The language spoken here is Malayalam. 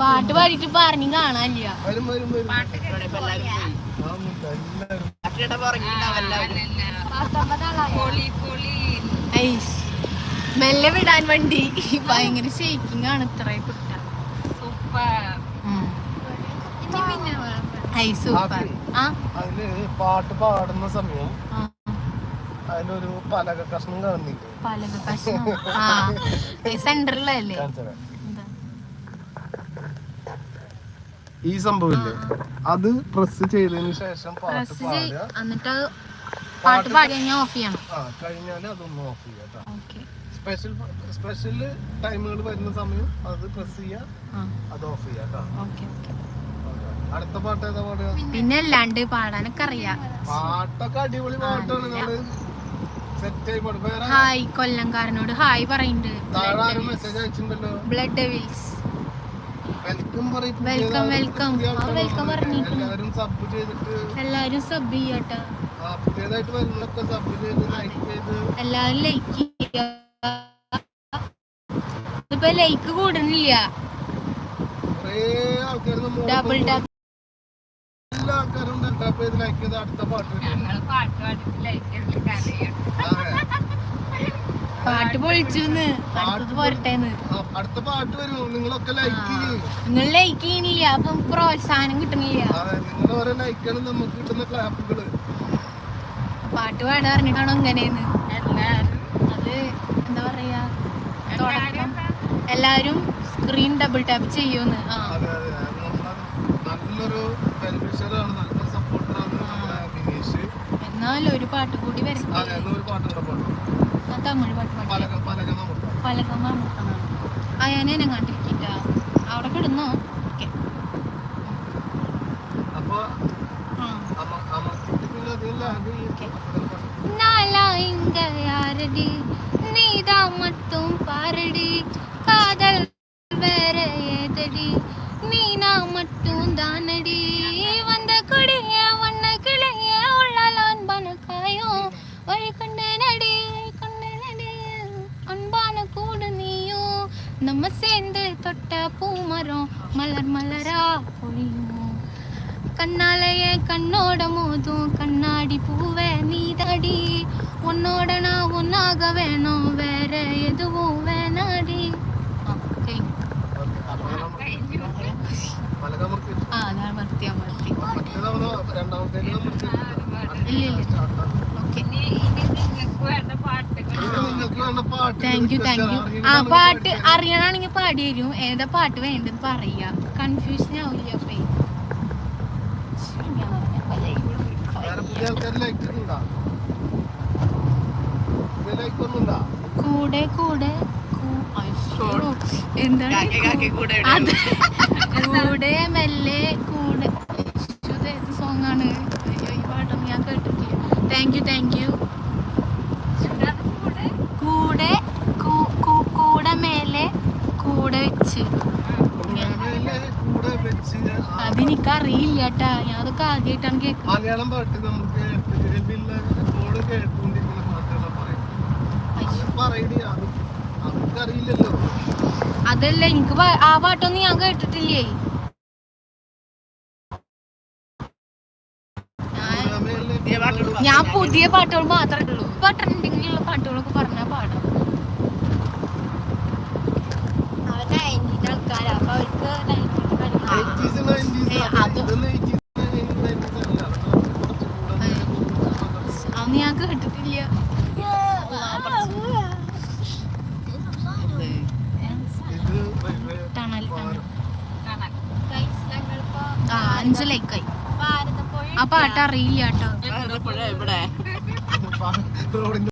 പാട്ട് പാടിട്ട് പറഞ്ഞു കാണാനില്ല. മെല്ലെ വിടാൻ വേണ്ടി ഭയങ്കര ഷേക്കിംഗ് ആണ്. ഇത്രയും കുട്ട സൂപ്പർ. പാട്ട് പാടുന്ന സമയം അതിലൊരു പലക കഷ്ണം കാണുന്നില്ല. പലക കഷ്ണം സെന്ററിലല്ലേ ഈ സംഭവമില്ലേ, അത് പ്രസ് ചെയ്തതിന് ശേഷം പാട്ട് പാടുക. എന്നിട്ട് പാട്ട് പാടി കഴിഞ്ഞാൽ ഓഫ് ചെയ്യണം. കഴിഞ്ഞാൽ അതൊന്ന് ഓഫ് ചെയ്യാം. സ്പെഷ്യൽ ടൈമുകൾ വരുന്ന സമയം അത് പ്രസ് ചെയ്യാം, അത് ഓഫ് ചെയ്യാം. അടുത്ത പാട്ട് ഏതാ പാടുക? പിന്നെ അല്ലാണ്ട് പാടാനൊക്കെ അറിയാം. പാട്ടൊക്കെ അടിപൊളി പാട്ടാണ്. നമ്മള് സെറ്റ് ആയി പാടും. ഹായ് കൊല്ലംകാരനോട് ഹായ് പറയുന്നുണ്ട്. മെസ്സേജ് അയച്ചിട്ടുണ്ടല്ലോ. Blood devils welcome welcome welcome welcome പറഞ്ഞിരിക്കുന്നു. എല്ലാരും സബ് ചെയ്യട്ടെ. പുതിയതായിട്ട് വരുന്നതൊക്കെ സബ് ചെയ്ത് ലൈക്ക് ചെയ്ത് എല്ലാരും ലൈക്ക് ചെയ്യുക. ഇപ്പൊ ലൈക്ക് കൂടുന്നില്ല. ഡബിൾ ടാപ്പ് എല്ലാ ആൾക്കാരും ടാപ്പ് ചെയ്ത് ലൈക്ക് ചെയ്ത് അടുത്ത പാട്ട് പാട്ട് പൊളിച്ചുന്ന് അടുത്തത് പോരട്ടേന്ന്. അടുത്ത പാട്ട് വരും. നിങ്ങളൊക്കെ ലൈക്ക് ചെയ്യും. നിങ്ങൾ ലൈക്ക് ചെയ്യണില്ല, അപ്പം പ്രോത്സാഹനം കിട്ടണില്ല. നിങ്ങൾ ഓരോ ലൈക്കാണ് നമുക്ക് കിട്ടുന്ന ക്ലാപ്പുകള്. പാട്ട് പാടാൻ അറിഞ്ഞിട്ടാണോ ഇങ്ങനെയെന്ന്? അത് എന്താ പറയാ, തുടക്കം എല്ലാരും സ്ക്രീൻ ഡബിൾ ടാപ്പ് ചെയ്യുമെന്ന്. നല്ലൊരു വെൽവിഷറാണ്, നല്ലൊരു സപ്പോർട്ടറാണ് വിനീഷ്. എന്നാലും ഒരു പാട്ട് കൂടി വരും. തമിഴ് പാട്ട് പലകമാണ്. അയാനെ കണ്ടിരിക്കില്ല. അവിടെ കിടന്നോ? நீதா மட்டும் பாரடி காதல் வேற ஏதடி நீனா மட்டும் தானடி வந்த கொடிய வண்ண கிளைய உள்ளால் அன்பான காயும் வழி கொண்டு நடி அன்பான கூடு நீயும் நம்ம சேர்ந்து தொட்ட பூமரம் மலர் மலரா பொழியும் கண்ணாலய கண்ணோட மோதும் கண்ணாடி பூவே நீதாடி உன்னோட நான் ஒன்னாக வேணும் வேற எதுவும் வேணாடி. Thank you. ആ പാട്ട് അറിയണമെങ്കിൽ പാടി തരും. ഏതാ പാട്ട് വേണ്ടെന്ന് പറയാ, കൺഫ്യൂഷൻ ആവില്ല. കൂടെ കൂടെ എന്താണ് കൂടെ മെല്ലെ കൂടെ ഏത് സോങ് ആണ്? ഈ പാട്ടൊന്നും ഞാൻ കേട്ടിട്ടില്ല. Thank you. കൂടെ കൂടെ മേലെ കൂടെ വെച്ച് അതെനിക്കറിയില്ല കേട്ടാ. ഞാൻ അതൊക്കെ ആദ്യമായിട്ടാണ് കേൾക്കുന്നത്. അതല്ല, എനിക്ക് ആ പാട്ടൊന്നും ഞാൻ കേട്ടിട്ടില്ലേ. ഞാൻ പുതിയ പാട്ടുകൾ മാത്രമേ ഉള്ളൂ. ട്രെൻഡിങ്ങിലുള്ള പാട്ടുകളൊക്കെ പറഞ്ഞാൽ പാടാം. ആൾക്കാരാ, അപ്പൊ അവർക്ക് അന്ന് ഞാൻ കേട്ടിട്ടില്ല. ആ 5 ലൈക്കായി. ആ പാട്ട് അറിയില്ല കേട്ടോ.